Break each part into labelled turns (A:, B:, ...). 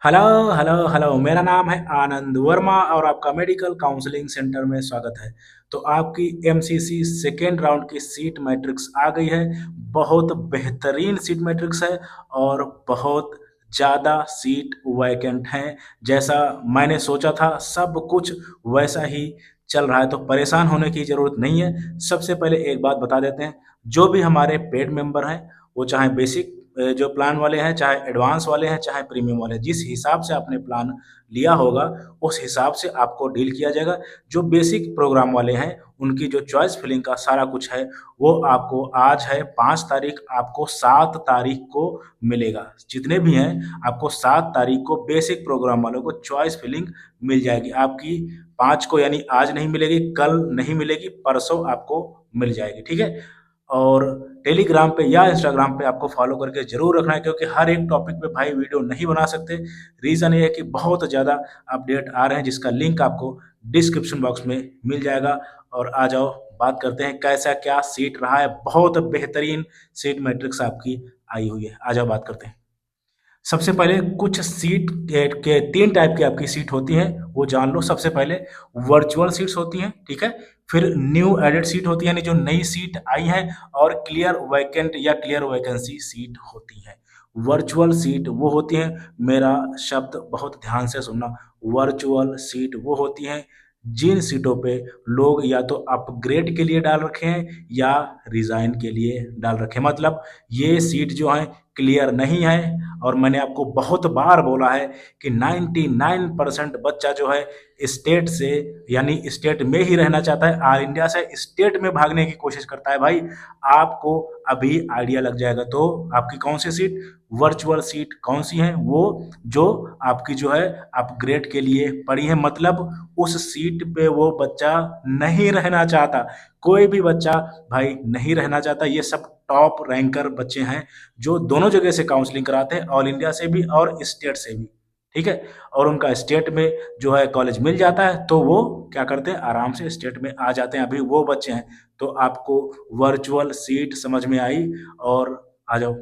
A: Hello hello hello, मेरा नाम है आनंद वर्मा और आपका मेडिकल काउंसलिंग सेंटर में स्वागत है। तो आपकी एमसीसी सेकेंड राउंड की सीट मैट्रिक्स आ गई है। बहुत बेहतरीन सीट मैट्रिक्स है और बहुत ज़्यादा सीट वैकेंट हैं। जैसा मैंने सोचा था सब कुछ वैसा ही चल रहा है, तो परेशान होने की ज़रूरत नहीं है। सबसे पहले एक बात बता देते हैं, जो भी हमारे पेड मेंबर हैं, वो चाहे बेसिक जो प्लान वाले हैं, चाहे एडवांस वाले हैं, चाहे प्रीमियम वाले हैं, जिस हिसाब से आपने प्लान लिया होगा उस हिसाब से आपको डील किया जाएगा। जो बेसिक प्रोग्राम वाले हैं उनकी जो चॉइस फिलिंग का सारा कुछ है वो आपको आज है 5 तारीख, आपको 7 तारीख को मिलेगा। जितने भी हैं आपको 7 तारीख को बेसिक प्रोग्राम वालों को चॉइस फिलिंग मिल जाएगी। आपकी 5 को यानी आज नहीं मिलेगी, कल नहीं मिलेगी, परसों आपको मिल जाएगी। ठीक है। और टेलीग्राम पे या इंस्टाग्राम पे आपको फॉलो करके जरूर रखना है, क्योंकि हर एक टॉपिक पे भाई वीडियो नहीं बना सकते। रीज़न ये है कि बहुत ज़्यादा अपडेट आ रहे हैं, जिसका लिंक आपको डिस्क्रिप्शन बॉक्स में मिल जाएगा। और आ जाओ बात करते हैं कैसा क्या सीट रहा है। बहुत बेहतरीन सीट मैट्रिक्स आपकी आई हुई है। आ जाओ बात करते हैं। सबसे पहले कुछ सीट के 3 टाइप की आपकी सीट होती हैं, वो जान लो। सबसे पहले वर्चुअल सीट्स होती हैं, ठीक है। फिर न्यू एडेड सीट होती है, यानी जो नई सीट आई है। और क्लियर वैकेंट या क्लियर वैकेंसी सीट होती है। वर्चुअल सीट वो होती है, मेरा शब्द बहुत ध्यान से सुनना। वर्चुअल सीट वो होती हैं जिन सीटों पे लोग या तो अपग्रेड के लिए डाल रखे हैं या रिजाइन के लिए डाल रखे हैं। मतलब ये सीट जो है क्लियर नहीं है। और मैंने आपको बहुत बार बोला है कि 99% बच्चा जो है स्टेट से, यानी स्टेट में ही रहना चाहता है, ऑल इंडिया से स्टेट में भागने की कोशिश करता है। भाई आपको अभी आइडिया लग जाएगा। तो आपकी कौन सी सीट, वर्चुअल सीट कौन सी है, वो जो आपकी जो है अपग्रेड के लिए पड़ी है। मतलब उस सीट पे वो बच्चा नहीं रहना चाहता। कोई भी बच्चा भाई नहीं रहना चाहता। ये सब टॉप रैंकर बच्चे हैं जो दोनों जगह से काउंसलिंग कराते हैं, ऑल इंडिया से भी और स्टेट से भी। ठीक है। और उनका स्टेट में जो है कॉलेज मिल जाता है तो वो क्या करते हैं, आराम से स्टेट में आ जाते हैं। अभी वो बच्चे हैं। तो आपको वर्चुअल सीट समझ में आई। और आ जाओ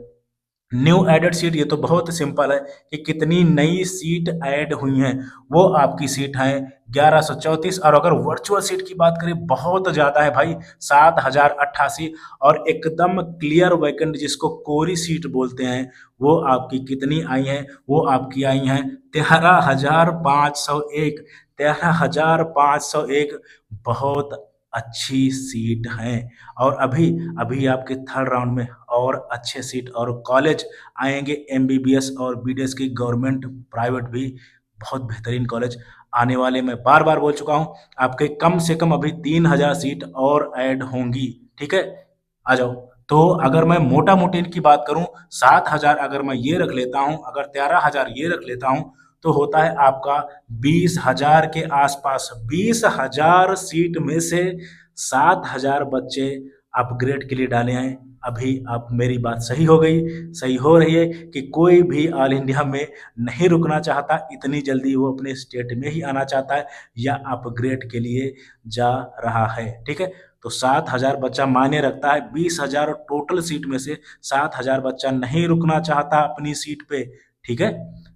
A: न्यू एडेड सीट। ये तो बहुत सिंपल है कि कितनी नई सीट ऐड हुई हैं। वो आपकी सीट है 1134। और अगर वर्चुअल सीट की बात करें बहुत ज़्यादा है भाई, 7088। और एकदम क्लियर वैकेंट जिसको कोरी सीट बोलते हैं, वो आपकी कितनी आई हैं, वो आपकी आई हैं 13,501। 13,501 बहुत अच्छी सीट हैं। और अभी अभी आपके थर्ड राउंड में और अच्छे सीट और कॉलेज आएंगे। एमबीबीएस और बीडीएस की गवर्नमेंट प्राइवेट भी बहुत बेहतरीन कॉलेज आने वाले। मैं बार बार बोल चुका हूँ, आपके कम से कम अभी 3,000 सीट और ऐड होंगी। ठीक है। आ जाओ। तो अगर मैं मोटा मोटी इनकी बात करूं, 7,000 अगर मैं ये रख लेता हूं, अगर 13,000 ये रख लेता हूं, तो होता है आपका 20,000 के आसपास। 20,000 सीट में से 7,000 बच्चे अपग्रेड के लिए डाले हैं। अभी अब मेरी बात सही हो गई, सही हो रही है कि कोई भी ऑल इंडिया में नहीं रुकना चाहता। इतनी जल्दी वो अपने स्टेट में ही आना चाहता है या अपग्रेड के लिए जा रहा है। ठीक है। तो 7,000 बच्चा मायने रखता है। 20,000 टोटल सीट में से 7,000 बच्चा नहीं रुकना चाहता अपनी सीट पे। ठीक है।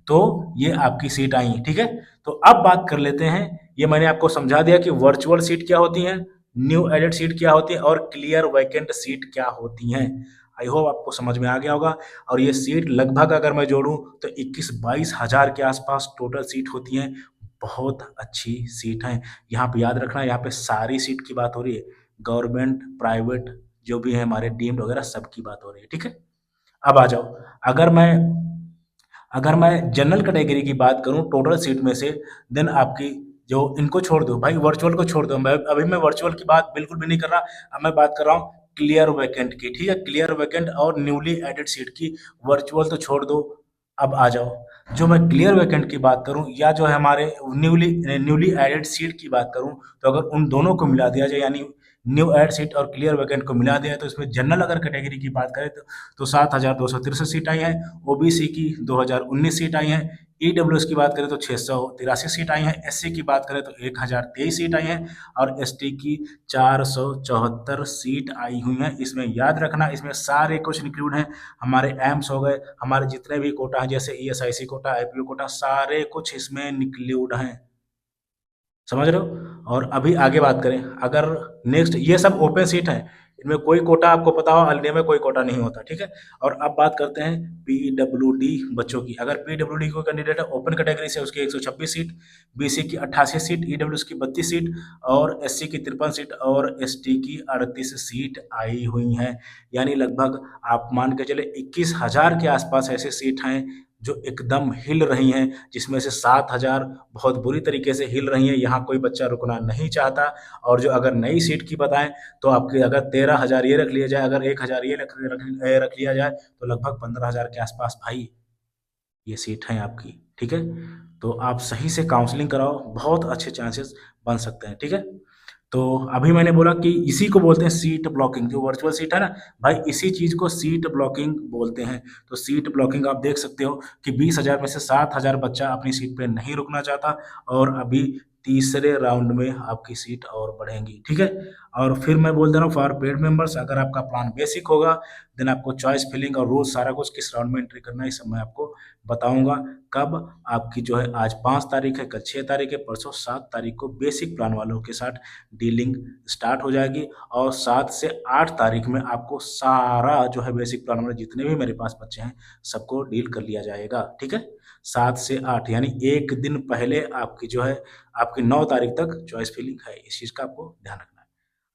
A: तो ये आपकी सीट आई। ठीक है। तो अब बात कर लेते हैं, ये मैंने आपको समझा दिया कि वर्चुअल सीट क्या होती है, न्यू एडेड सीट क्या होती है, और क्लियर वैकेंट सीट क्या होती हैं। आई होप आपको समझ में आ गया होगा। और ये सीट लगभग अगर मैं जोड़ूं तो 21-22 हज़ार के आसपास टोटल सीट होती हैं। बहुत अच्छी सीट हैं। यहाँ पे याद रखना, यहाँ पे सारी सीट की बात हो रही है। गवर्नमेंट, प्राइवेट, जो भी है हमारे डीम्ड वगैरह सबकी बात हो रही है। ठीक है। अब आ जाओ। अगर मैं अगर मैं जनरल कैटेगरी की बात करूं टोटल सीट में से, देन आपकी जो इनको छोड़ दो भाई, वर्चुअल को छोड़ दो। मैं वर्चुअल की बात बिल्कुल भी नहीं कर रहा। अब मैं बात कर रहा हूँ क्लियर वैकेंट की। ठीक है। क्लियर वैकेंट और न्यूली एडेड सीट की। वर्चुअल तो छोड़ दो। अब आ जाओ, जो मैं क्लियर वैकेंट की बात करूं या जो है हमारे न्यूली न्यूली एडेड सीट की बात करूं, तो अगर उन दोनों को मिला दिया जाए, यानी न्यू एड सीट और क्लियर वैकेंट को मिला दिया है, तो इसमें जनरल अगर कैटेगरी की बात करें तो 7,263 सीट आई हैं। ओबीसी की 2,019 सीट आई हैं। ईडब्ल्यूएस की बात करें तो 683 सीट आई हैं, एससी की बात करें तो 1023 सीट आई हैं और एसटी की 474 सीट आई हुई हैं। इसमें याद रखना, इसमें सारे कुछ इंक्लूड हैं, हमारे एम्स हो गए, हमारे जितने भी कोटा हैं जैसे ईएसआईसी कोटा, आईपीओ कोटा, सारे कुछ इसमें इंक्लूड हैं। समझ रहे हो? और अभी आगे बात करें, अगर नेक्स्ट ये सब ओपन सीट है, इनमें कोई कोटा आपको पता हो, अलनिया में कोई कोटा नहीं होता, ठीक है। और अब बात करते हैं पीडब्ल्यूडी बच्चों की। अगर पीडब्ल्यूडी कोई कैंडिडेट है ओपन कैटेगरी से, उसकी 126 सीट, बीसी की 88 सीट, ईडब्ल्यूएस की 32 सीट और एससी की 53 सीट और एसटी की 38 सीट आई हुई हैं। यानी लगभग आप मान के चले 21,000 के आसपास ऐसी सीट हैं जो एकदम हिल रही हैं, जिसमें से 7,000 बहुत बुरी तरीके से हिल रही हैं। यहाँ कोई बच्चा रुकना नहीं चाहता। और जो अगर नई सीट की बताएं तो आपके अगर 13,000 ये रख लिया जाए, अगर 1,000 ये रख लिया जाए तो लगभग 15,000 के आसपास भाई ये सीट है आपकी, ठीक है। तो आप सही से काउंसलिंग कराओ, बहुत अच्छे चांसेस बन सकते हैं, ठीक है। तो अभी मैंने बोला कि इसी को बोलते हैं सीट ब्लॉकिंग, जो वर्चुअल सीट है ना भाई, इसी चीज को सीट ब्लॉकिंग बोलते हैं। तो सीट ब्लॉकिंग आप देख सकते हो कि 20,000 में से 7,000 बच्चा अपनी सीट पे नहीं रुकना चाहता और अभी तीसरे राउंड में आपकी सीट और बढ़ेंगी, ठीक है। और फिर मैं बोल दे रहा हूँ फॉर पेड मेंबर्स, अगर आपका प्लान बेसिक होगा देन आपको चॉइस फिलिंग और रोज सारा कुछ किस राउंड में एंट्री करना है, ये सब मैं आपको बताऊंगा। कब आपकी जो है, आज 5 तारीख है, कल 6 तारीख है, परसों 7 तारीख को बेसिक प्लान वालों के साथ डीलिंग स्टार्ट हो जाएगी और 7 से 8 तारीख में आपको सारा जो है बेसिक प्लान वाले जितने भी मेरे पास बच्चे हैं सबको डील कर लिया जाएगा, ठीक है। 7 से 8 यानी एक दिन पहले आपकी जो है, आपकी 9 तारीख तक चॉइस फिलिंग है। इस चीज़ का आपको ध्यान रखना है।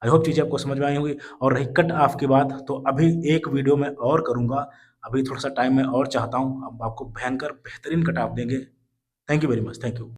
A: आई होप चीज़ें आपको समझ में आई होंगी। और रही कट ऑफ की बात, तो अभी एक वीडियो मैं और करूँगा, अभी थोड़ा सा टाइम मैं और चाहता हूँ, अब आपको भयंकर बेहतरीन कट ऑफ देंगे। Thank you very much, thank you.